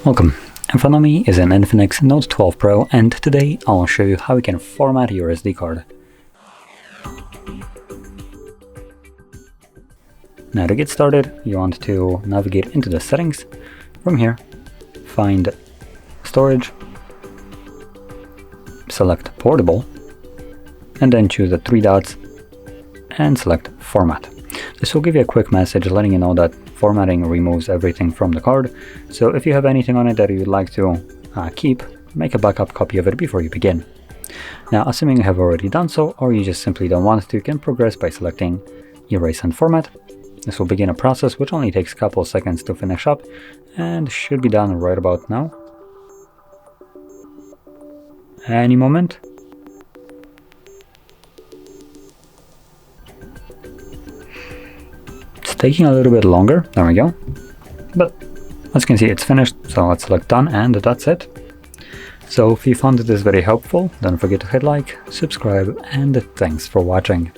Welcome. In front of me is an INFINIX Note 12 Pro, and today I'll show you how you can format your SD card. Now to get started, you want to navigate into the settings. From here, find storage, select portable, and then choose the three dots and select format. This will give you a quick message letting you know that formatting removes everything from the card, so if you have anything on it that you'd like to keep, make a backup copy of it before you begin. Now, assuming you have already done so, or you just simply don't want to, you can progress by selecting Erase and Format. This will begin a process which only takes a couple of seconds to finish up, and should be done right about now. Any moment. Taking a little bit longer, there we go, but as you can see it's finished, so let's select done and that's it. So if you found this very helpful, don't forget to hit like, subscribe, and thanks for watching.